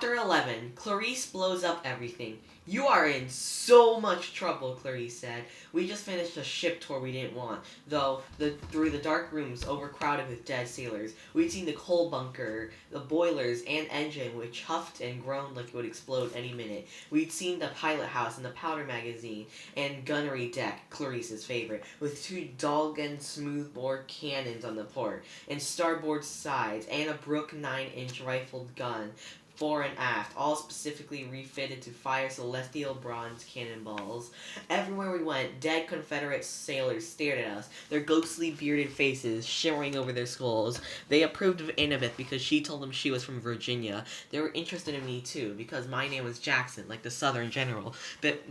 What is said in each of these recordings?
Chapter 11. Clarice blows up everything. You are in so much trouble, Clarice said. We just finished a ship tour we didn't want, though through the dark rooms overcrowded with dead sailors. We'd seen the coal bunker, the boilers, and engine which huffed and groaned like it would explode any minute. We'd seen the pilot house and the powder magazine and gunnery deck, Clarice's favorite, with two Dahlgren smoothbore cannons on the port and starboard sides, and a Brook 9-inch rifled gun fore and aft, all specifically refitted to fire celestial bronze cannonballs. Everywhere we went, dead Confederate sailors stared at us, their ghostly bearded faces shimmering over their skulls. They approved of Annabeth because she told them she was from Virginia. They were interested in me too, because my name was Jackson, like the Southern general. But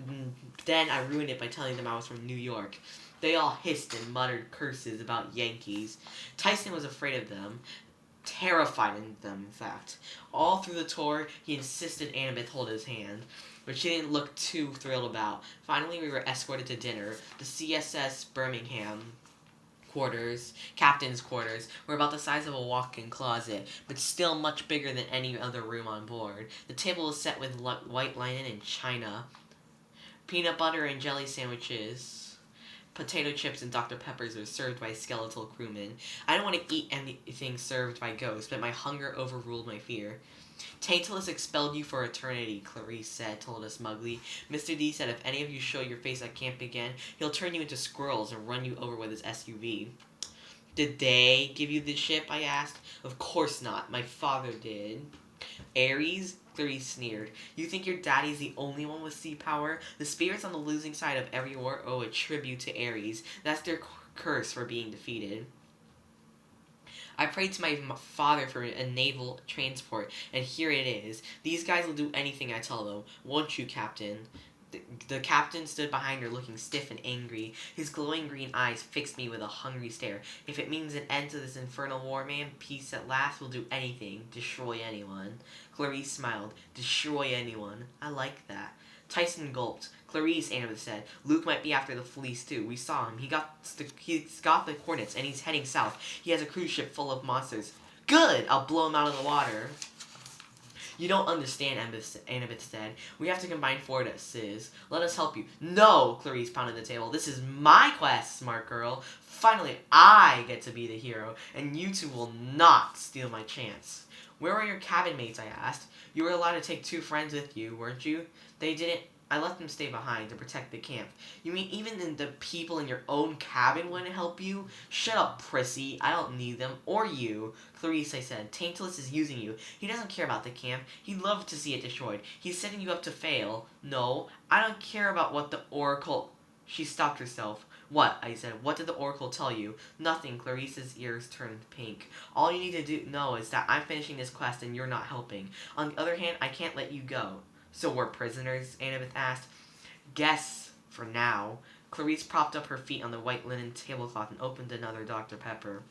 then I ruined it by telling them I was from New York. They all hissed and muttered curses about Yankees. Tyson was afraid of them. Terrified of them, in fact. All through the tour, he insisted Annabeth hold his hand, but she didn't look too thrilled about. Finally, we were escorted to dinner. The CSS Birmingham captain's quarters, were about the size of a walk-in closet, but still much bigger than any other room on board. The table was set with white linen and china, peanut butter and jelly sandwiches, potato chips, and Dr. Peppers were served by skeletal crewmen. I didn't want to eat anything served by ghosts, but my hunger overruled my fear. Tantalus expelled you for eternity, Clarice told us smugly. Mr. D said if any of you show your face at camp again, he'll turn you into squirrels and run you over with his SUV. Did they give you the ship? I asked. Of course not. My father did. Ares? Clarice sneered. You think your daddy's the only one with sea power? The spirits on the losing side of every war owe a tribute to Ares. That's their curse for being defeated. I prayed to my father for a naval transport, and here it is. These guys will do anything I tell them. Won't you, Captain? The captain stood behind her looking stiff and angry. His glowing green eyes fixed me with a hungry stare. If it means an end to this infernal war, man, peace at last, we'll do anything. Destroy anyone. Clarice smiled. Destroy anyone. I like that. Tyson gulped. Clarice, Annabeth said. Luke might be after the fleece too. We saw him. He's got the coordinates, and he's heading south. He has a cruise ship full of monsters. Good! I'll blow him out of the water. You don't understand, Annabeth said. We have to combine forces. Let us help you. No, Clarice pounded the table. This is my quest, smart girl. Finally, I get to be the hero, and you two will not steal my chance. Where were your cabin mates, I asked. You were allowed to take 2 friends with you, weren't you? They didn't. I let them stay behind to protect the camp. You mean even the people in your own cabin wouldn't help you? Shut up, prissy. I don't need them. Or you. Clarice, I said. Tantalus is using you. He doesn't care about the camp. He'd love to see it destroyed. He's setting you up to fail. No, I don't care about what the Oracle... She stopped herself. What? I said. What did the Oracle tell you? Nothing. Clarice's ears turned pink. All you need to know is that I'm finishing this quest and you're not helping. On the other hand, I can't let you go. So we're prisoners? Annabeth asked. Guess, for now. Clarice propped up her feet on the white linen tablecloth and opened another Dr. Pepper.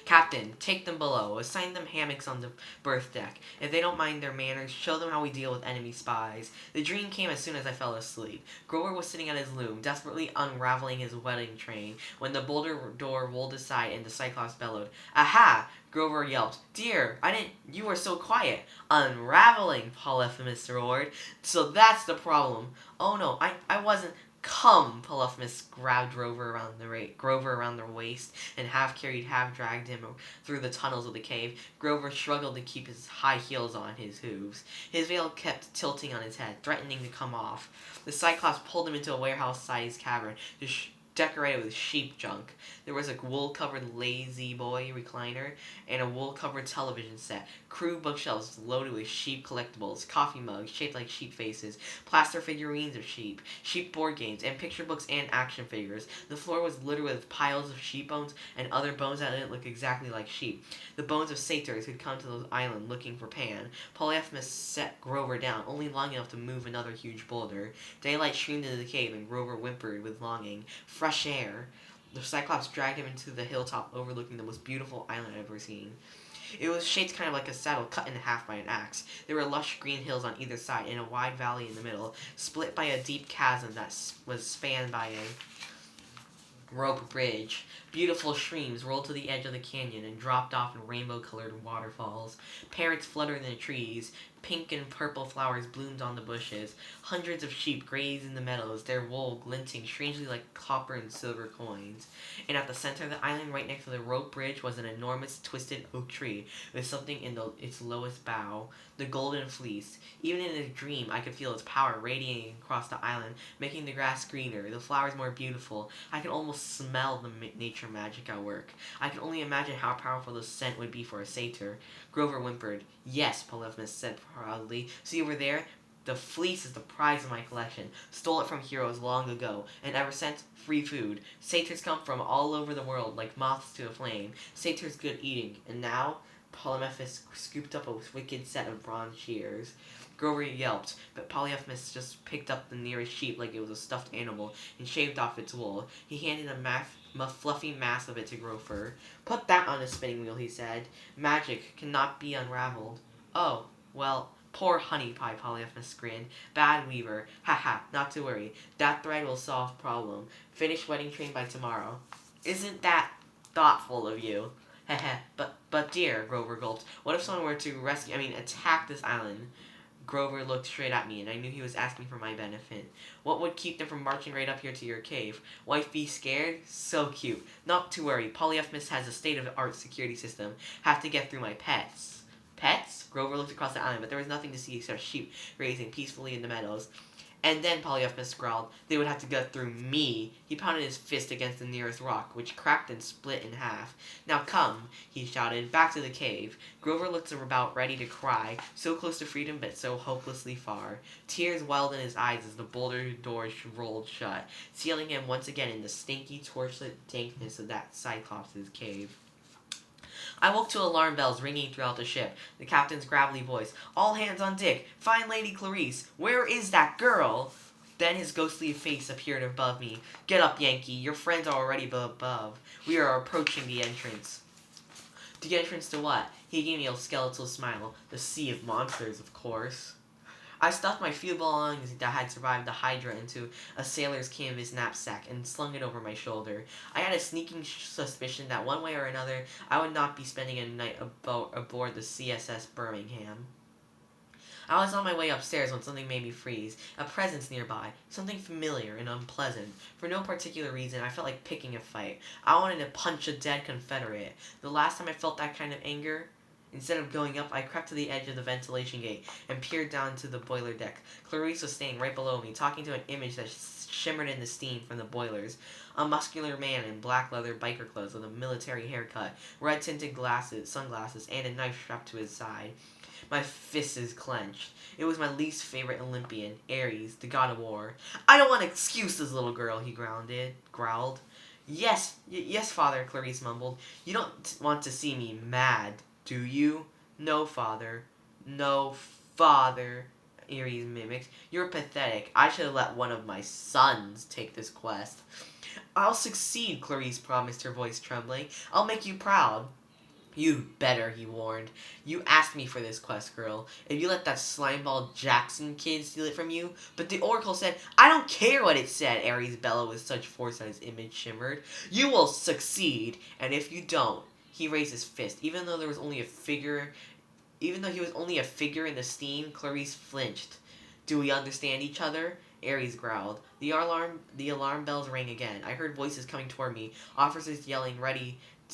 Captain, take them below. Assign them hammocks on the berth deck. If they don't mind their manners, show them how we deal with enemy spies. The dream came as soon as I fell asleep. Grover was sitting at his loom, desperately unraveling his wedding train, when the boulder door rolled aside and the Cyclops bellowed. Aha! Grover yelped. Dear, you were so quiet. Unraveling, Polyphemus roared. So that's the problem. Oh no, I wasn't. Come, Polyphemus grabbed Grover around the waist and half-carried, half-dragged him through the tunnels of the cave. Grover struggled to keep his high heels on his hooves. His veil kept tilting on his head, threatening to come off. The Cyclops pulled him into a warehouse-sized cavern, decorated with sheep junk. There was a wool-covered lazy boy recliner and a wool-covered television set, crew bookshelves loaded with sheep collectibles, coffee mugs shaped like sheep faces, plaster figurines of sheep board games, and picture books and action figures. The floor was littered with piles of sheep bones and other bones that didn't look exactly like sheep. The bones of satyrs who'd come to the island looking for Pan. Polyphemus set Grover down, only long enough to move another huge boulder. Daylight streamed into the cave and Grover whimpered with longing. Fresh air. The Cyclops dragged him into the hilltop overlooking the most beautiful island I've ever seen. It was shaped kind of like a saddle cut in half by an axe. There were lush green hills on either side and a wide valley in the middle, split by a deep chasm that was spanned by a Rope bridge. Beautiful streams rolled to the edge of the canyon and dropped off in rainbow-colored waterfalls. Parrots fluttered in the trees. Pink and purple flowers bloomed on the bushes. Hundreds of sheep grazed in the meadows, their wool glinting strangely like copper and silver coins. And at the center of the island, right next to the rope bridge, was an enormous twisted oak tree with something in its lowest bough. The golden fleece. Even in a dream, I could feel its power radiating across the island, making the grass greener, the flowers more beautiful. I could almost smell the nature magic at work. I could only imagine how powerful the scent would be for a satyr. Grover whimpered. Yes, Polyphemus said proudly. See over there? The fleece is the prize of my collection. Stole it from heroes long ago, and ever since, free food. Satyrs come from all over the world like moths to a flame. Satyrs good eating, and now Polyphemus scooped up a wicked set of bronze shears. Grover yelped, but Polyphemus just picked up the nearest sheep like it was a stuffed animal and shaved off its wool. He handed a fluffy mass of it to Grover. Put that on a spinning wheel, he said. Magic cannot be unraveled. Oh, well, poor Honey Pie, Polyphemus grinned. Bad weaver. Ha, not to worry. That thread will solve problem. Finish wedding train by tomorrow. Isn't that thoughtful of you? Heh, but dear, Grover gulped, what if someone were to attack this island? Grover looked straight at me, and I knew he was asking for my benefit. What would keep them from marching right up here to your cave? Wife be scared? So cute. Not to worry, Polyphemus has a state-of-the-art security system. Have to get through my pets. Pets? Grover looked across the island, but there was nothing to see except sheep grazing peacefully in the meadows. And then, Polyphemus growled, they would have to get through me. He pounded his fist against the nearest rock, which cracked and split in half. Now come, he shouted, back to the cave. Grover looked about ready to cry, so close to freedom but so hopelessly far. Tears welled in his eyes as the boulder doors rolled shut, sealing him once again in the stinky, torchlit dankness of that Cyclops' cave. I woke to alarm bells ringing throughout the ship, the captain's gravelly voice. All hands on deck! Find Lady Clarice! Where is that girl? Then his ghostly face appeared above me. Get up, Yankee. Your friends are already above. We are approaching the entrance. The entrance to what? He gave me a skeletal smile. The Sea of Monsters, of course. I stuffed my few belongings that had survived the Hydra into a sailor's canvas knapsack and slung it over my shoulder. I had a sneaking suspicion that one way or another I would not be spending a night aboard the CSS Birmingham. I was on my way upstairs when something made me freeze. A presence nearby. Something familiar and unpleasant. For no particular reason, I felt like picking a fight. I wanted to punch a dead Confederate. The last time I felt that kind of anger, instead of going up, I crept to the edge of the ventilation gate and peered down to the boiler deck. Clarice was standing right below me, talking to an image that shimmered in the steam from the boilers. A muscular man in black leather biker clothes with a military haircut, red-tinted sunglasses, and a knife strapped to his side. My fists clenched. It was my least favorite Olympian, Ares, the god of war. I don't want excuses, little girl, he growled. Yes, father, Clarice mumbled. You don't want to see me mad, do you? No, father. No, father, Ares mimicked. You're pathetic. I should have let one of my sons take this quest. I'll succeed, Clarice promised, her voice trembling. I'll make you proud. You'd better, he warned. You asked me for this quest, girl. If you let that slimeball Jackson kid steal it from you. But the Oracle said, I don't care what it said, Ares bellowed with such force that his image shimmered. You will succeed, and if you don't, he raised his fist. Even though he was only a figure in the steam, Clarice flinched. Do we understand each other? Ares growled. The alarm bells rang again. I heard voices coming toward me, officers yelling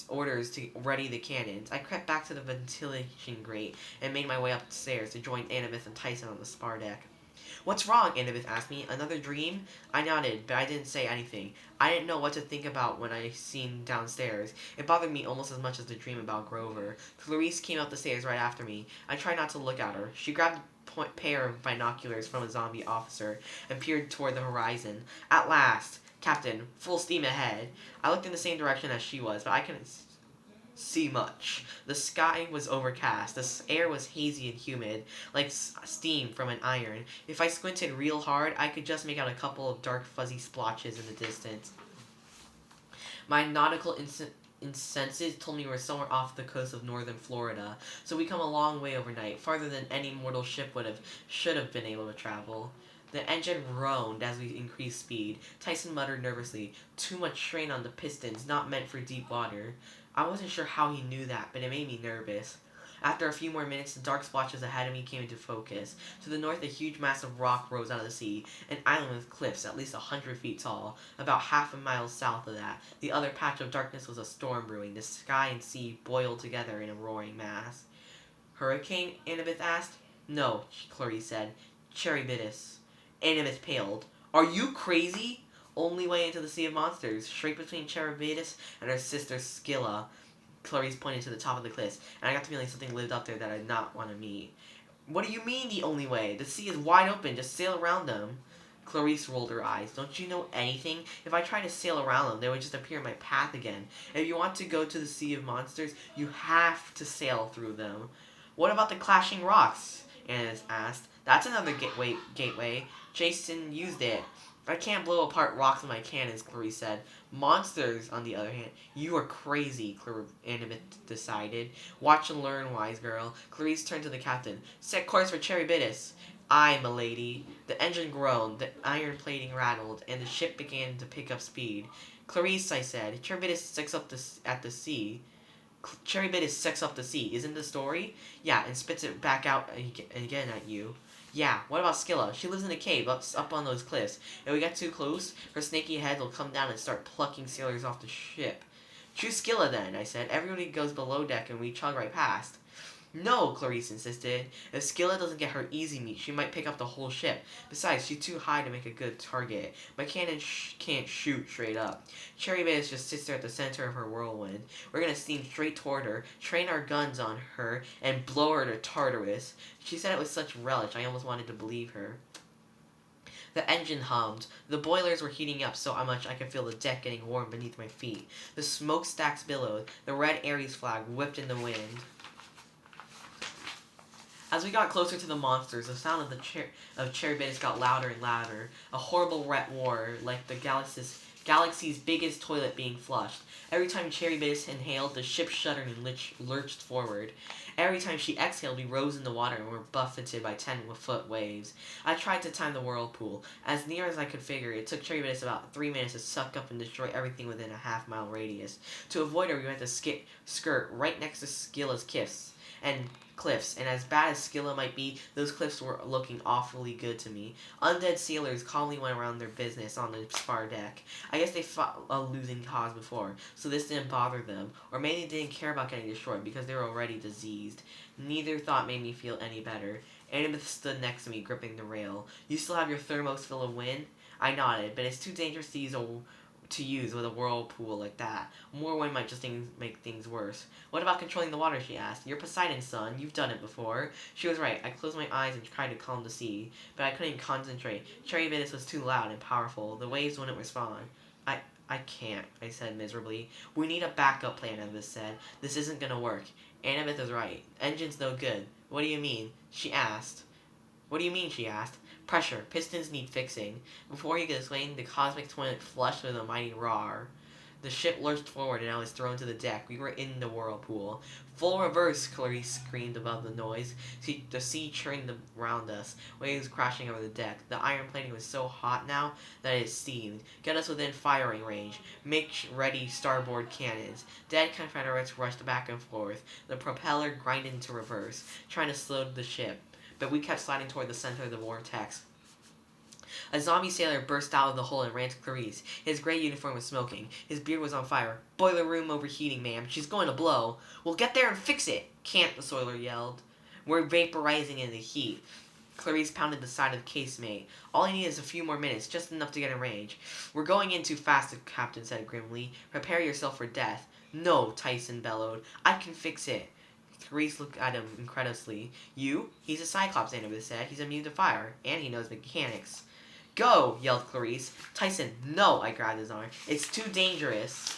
orders to ready the cannons. I crept back to the ventilation grate and made my way upstairs to join Annabeth and Tyson on the spar deck. What's wrong? Annabeth asked me. Another dream? I nodded, but I didn't say anything. I didn't know what to think about when I seen downstairs. It bothered me almost as much as the dream about Grover. Clarice came up the stairs right after me. I tried not to look at her. She grabbed a pair of binoculars from a zombie officer and peered toward the horizon. At last! Captain, full steam ahead. I looked in the same direction as she was, but I couldn't see much. The sky was overcast. The air was hazy and humid, like steam from an iron. If I squinted real hard, I could just make out a couple of dark fuzzy splotches in the distance. My nautical senses told me we were somewhere off the coast of northern Florida, so we come a long way overnight, farther than any mortal ship should have been able to travel. The engine groaned as we increased speed. Tyson muttered nervously, "Too much strain on the pistons, not meant for deep water." I wasn't sure how he knew that, but it made me nervous. After a few more minutes, the dark splotches ahead of me came into focus. To the north, a huge mass of rock rose out of the sea, an island with cliffs at least 100 feet tall. About half a mile south of that, the other patch of darkness was a storm brewing. The sky and sea boiled together in a roaring mass. "Hurricane?" Annabeth asked. "No," Clarice said. "Charybdis." Annabeth paled. "Are you crazy?" "Only way into the Sea of Monsters, straight between Charybdis and her sister Scylla." Clarice pointed to the top of the cliffs, and I got the feeling something lived up there that I did not want to meet. "What do you mean, the only way? The sea is wide open, just sail around them." Clarice rolled her eyes. "Don't you know anything? If I tried to sail around them, they would just appear in my path again. If you want to go to the Sea of Monsters, you have to sail through them." "What about the clashing rocks?" Anna asked. "That's another gateway. Jason used it." "I can't blow apart rocks with my cannons," Clarice said. "Monsters, on the other hand." "You are crazy," Annabeth decided. "Watch and learn, wise girl." Clarice turned to the captain. "Set course for Charybdis." "Aye, milady." The engine groaned, the iron plating rattled, and the ship began to pick up speed. "Clarice," I said, "Charybdis sticks up at the sea." "Charybdis sucks up the sea, isn't the story?" "Yeah, and spits it back out again at you." "Yeah, what about Scylla? She lives in a cave up on those cliffs. If we get too close, her snaky head will come down and start plucking sailors off the ship." "Choose Scylla then," I said. "Everybody goes below deck and we chug right past." "No," Clarice insisted. "If Scylla doesn't get her easy meat, she might pick up the whole ship. Besides, she's too high to make a good target. My cannon can't shoot straight up. Charybdis just sits there at the center of her whirlwind. We're gonna steam straight toward her, train our guns on her, and blow her to Tartarus." She said it with such relish, I almost wanted to believe her. The engine hummed. The boilers were heating up so much I could feel the deck getting warm beneath my feet. The smokestacks billowed. The red Ares flag whipped in the wind. As we got closer to the monsters, the sound of Charybdis got louder and louder. A horrible red war, like the galaxy's biggest toilet being flushed. Every time Charybdis inhaled, the ship shuddered and lurched forward. Every time she exhaled, we rose in the water and were buffeted by 10-foot waves. I tried to time the whirlpool. As near as I could figure, it took Charybdis about 3 minutes to suck up and destroy everything within a half-mile radius. To avoid her, we had to skirt right next to Scylla's cliffs, and as bad as Scylla might be, those cliffs were looking awfully good to me. Undead sailors calmly went around their business on the spar deck. I guess they fought a losing cause before, so this didn't bother them, or maybe they didn't care about getting destroyed because they were already diseased. Neither thought made me feel any better. Annabeth stood next to me, gripping the rail. "You still have your thermos full of wind?" I nodded, "but it's too dangerous to use with a whirlpool like that. More wind might just make things worse." "What about controlling the water?" she asked. "You're Poseidon's son. You've done it before." She was right. I closed my eyes and tried to calm the sea, but I couldn't concentrate. Charybdis was too loud and powerful. The waves wouldn't respond. I can't," I said miserably. "We need a backup plan," Annabeth said. "This isn't gonna work." Annabeth is right. Engine's no good. "What do you mean?" she asked. "Pressure. Pistons need fixing." Before he could explain, the cosmic toilet flushed with a mighty roar. The ship lurched forward and I was thrown to the deck. We were in the whirlpool. "Full reverse!" Clarice screamed above the noise. The sea churned around us, waves crashing over the deck. The iron plating was so hot now that it steamed. "Get us within firing range. Make ready starboard cannons." Dead Confederates rushed back and forth. The propeller grinded into reverse, trying to slow the ship, but we kept sliding toward the center of the vortex. A zombie sailor burst out of the hole and ran to Clarice. His gray uniform was smoking. His beard was on fire. "Boiler room overheating, ma'am. She's going to blow." "Well, get there and fix it." "Can't," the sailor yelled. "We're vaporizing in the heat." Clarice pounded the side of the casemate. "All I need is a few more minutes, just enough to get in range." "We're going in too fast," the captain said grimly. "Prepare yourself for death." "No," Tyson bellowed. "I can fix it." Clarice looked at him incredulously. "You?" "He's a Cyclops," Annabeth said. "He's immune to fire. And he knows mechanics." "Go!" yelled Clarice. "Tyson, no!" I grabbed his arm. "It's too dangerous."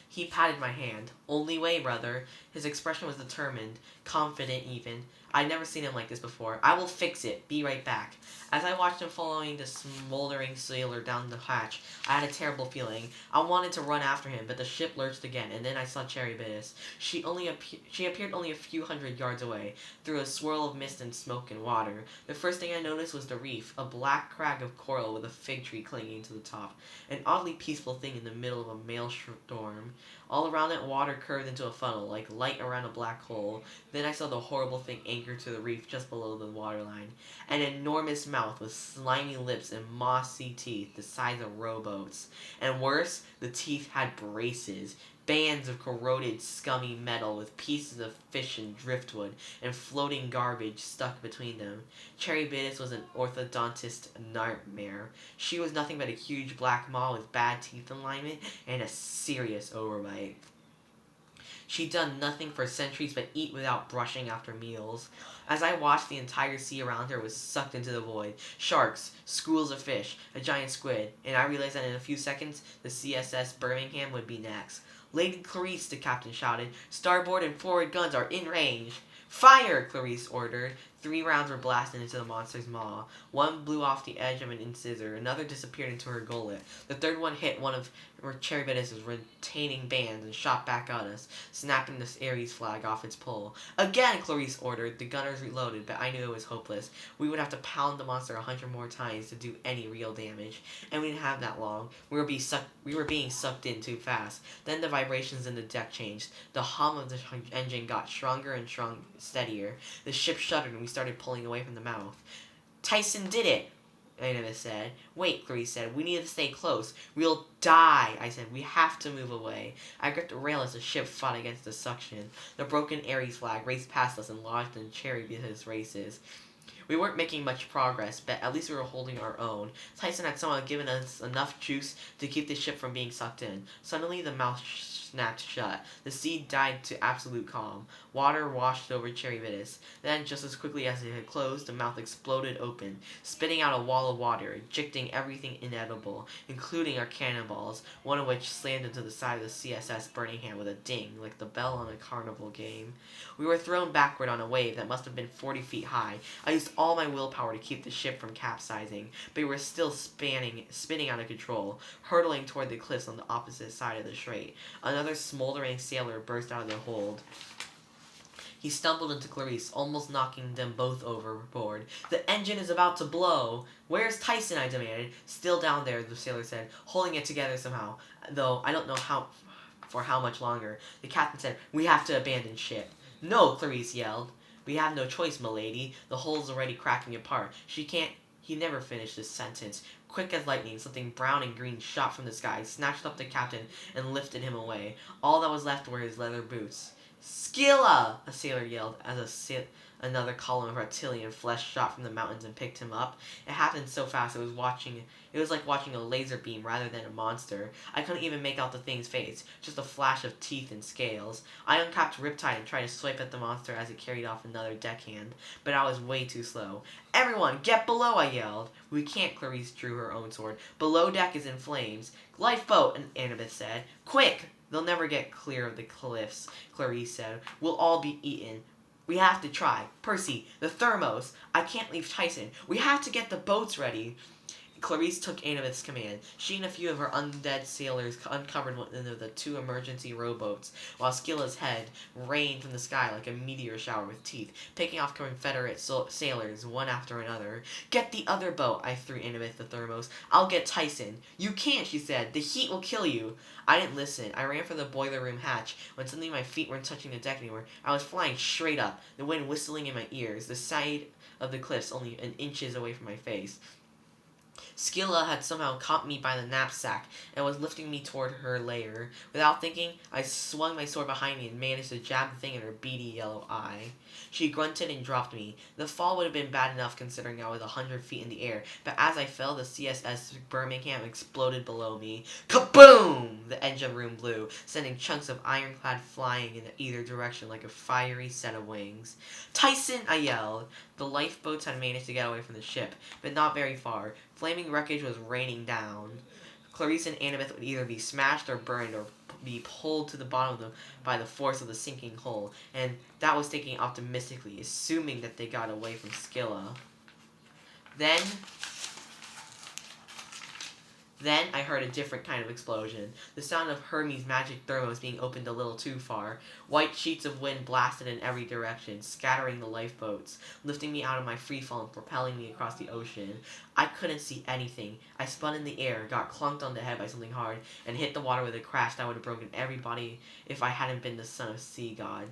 He patted my hand. "Only way, brother." His expression was determined, confident even. I'd never seen him like this before. I will fix it. Be right back. As I watched him following the smoldering sailor down the hatch, I had a terrible feeling. I wanted to run after him, but the ship lurched again, and then I saw Charybdis. She appeared only a few hundred yards away, through a swirl of mist and smoke and water. The first thing I noticed was the reef, a black crag of coral with a fig tree clinging to the top, an oddly peaceful thing in the middle of a maelstrom. All around it, water curved into a funnel, like light around a black hole. Then I saw the horrible thing anchored to the reef just below the waterline. An enormous mouth with slimy lips and mossy teeth the size of rowboats. And worse, the teeth had braces. Bands of corroded, scummy metal with pieces of fish and driftwood and floating garbage stuck between them. Charybdis was an orthodontist nightmare. She was nothing but a huge black maw with bad teeth alignment and a serious overbite. She'd done nothing for centuries but eat without brushing after meals. As I watched, the entire sea around her was sucked into the void. Sharks, schools of fish, a giant squid, and I realized that in a few seconds, the CSS Birmingham would be next. Lady Clarice, the captain shouted. Starboard and forward guns are in range. Fire! Clarice ordered. 3 rounds were blasted into the monster's maw. One blew off the edge of an incisor. Another disappeared into her gullet. The third one hit one of Charybdis' retaining bands and shot back at us, snapping the Ares flag off its pole. Again, Clarice ordered. The gunners reloaded, but I knew it was hopeless. We would have to pound the monster 100 more times to do any real damage, and we didn't have that long. We were being sucked in too fast. Then the vibrations in the deck changed. The hum of the engine got stronger and steadier. The ship shuddered and we started pulling away from the mouth. Tyson did it, Anima said. Wait, Clarice said. We need to stay close. We'll die, I said. We have to move away. I gripped the rail as the ship fought against the suction. The broken Ares flag raced past us and lodged in Charybdis' races. We weren't making much progress, but at least we were holding our own. Tyson had somehow given us enough juice to keep the ship from being sucked in. Suddenly, the mouth snapped shut. The sea died to absolute calm. Water washed over Charybdis. Then, just as quickly as it had closed, the mouth exploded open, spitting out a wall of water, ejecting everything inedible, including our cannonballs, one of which slammed into the side of the CSS Birmingham with a ding, like the bell on a carnival game. We were thrown backward on a wave that must have been 40 feet high. I used all my willpower to keep the ship from capsizing, but we were still spinning out of control, hurtling toward the cliffs on the opposite side of the strait. Another smoldering sailor burst out of the hold. He stumbled into Clarice, almost knocking them both overboard. The engine is about to blow. Where's Tyson? I demanded. Still down there, the sailor said, holding it together somehow, though I don't know for how much longer. The captain said, we have to abandon ship. No, Clarice yelled. We have no choice, milady. The hull's already cracking apart. She can't... He never finished his sentence. Quick as lightning, something brown and green shot from the sky, snatched up the captain, and lifted him away. All that was left were his leather boots. Scylla! A sailor yelled as another column of reptilian flesh shot from the mountains and picked him up. It happened so fast it was like watching a laser beam rather than a monster. I couldn't even make out the thing's face, just a flash of teeth and scales. I uncapped Riptide and tried to swipe at the monster as it carried off another deckhand, but I was way too slow. Everyone, get below, I yelled. We can't, Clarice drew her own sword. Below deck is in flames. Lifeboat, Annabeth said. Quick! They'll never get clear of the cliffs, Clarice said. We'll all be eaten. We have to try. Percy, the thermos. I can't leave Tyson. We have to get the boats ready. Clarice took Annabeth's command. She and a few of her undead sailors uncovered one of the 2 emergency rowboats, while Scylla's head rained from the sky like a meteor shower with teeth, picking off Confederate sailors one after another. Get the other boat, I threw Annabeth the thermos. I'll get Tyson. You can't, she said. The heat will kill you. I didn't listen. I ran for the boiler room hatch. When suddenly my feet weren't touching the deck anymore, I was flying straight up, the wind whistling in my ears, the side of the cliffs only an inches away from my face. Scylla had somehow caught me by the knapsack and was lifting me toward her lair. Without thinking, I swung my sword behind me and managed to jab the thing in her beady yellow eye. She grunted and dropped me. The fall would have been bad enough considering I was 100 feet in the air, but as I fell, the CSS Birmingham exploded below me. Kaboom! The engine room blew, sending chunks of ironclad flying in either direction like a fiery set of wings. Tyson! I yelled. The lifeboats had managed to get away from the ship, but not very far. Flaming wreckage was raining down. Clarice and Annabeth would either be smashed or burned or be pulled to the bottom of them by the force of the sinking hull, and that was thinking optimistically, assuming that they got away from Scylla. Then I heard a different kind of explosion. The sound of Hermes' magic thermos being opened a little too far. White sheets of wind blasted in every direction, scattering the lifeboats, lifting me out of my freefall and propelling me across the ocean. I couldn't see anything. I spun in the air, got clunked on the head by something hard, and hit the water with a crash that would have broken every body if I hadn't been the son of Sea God.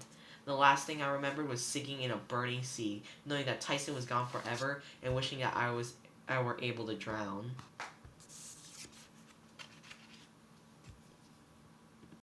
The last thing I remembered was sinking in a burning sea, knowing that Tyson was gone forever, and wishing that I were able to drown.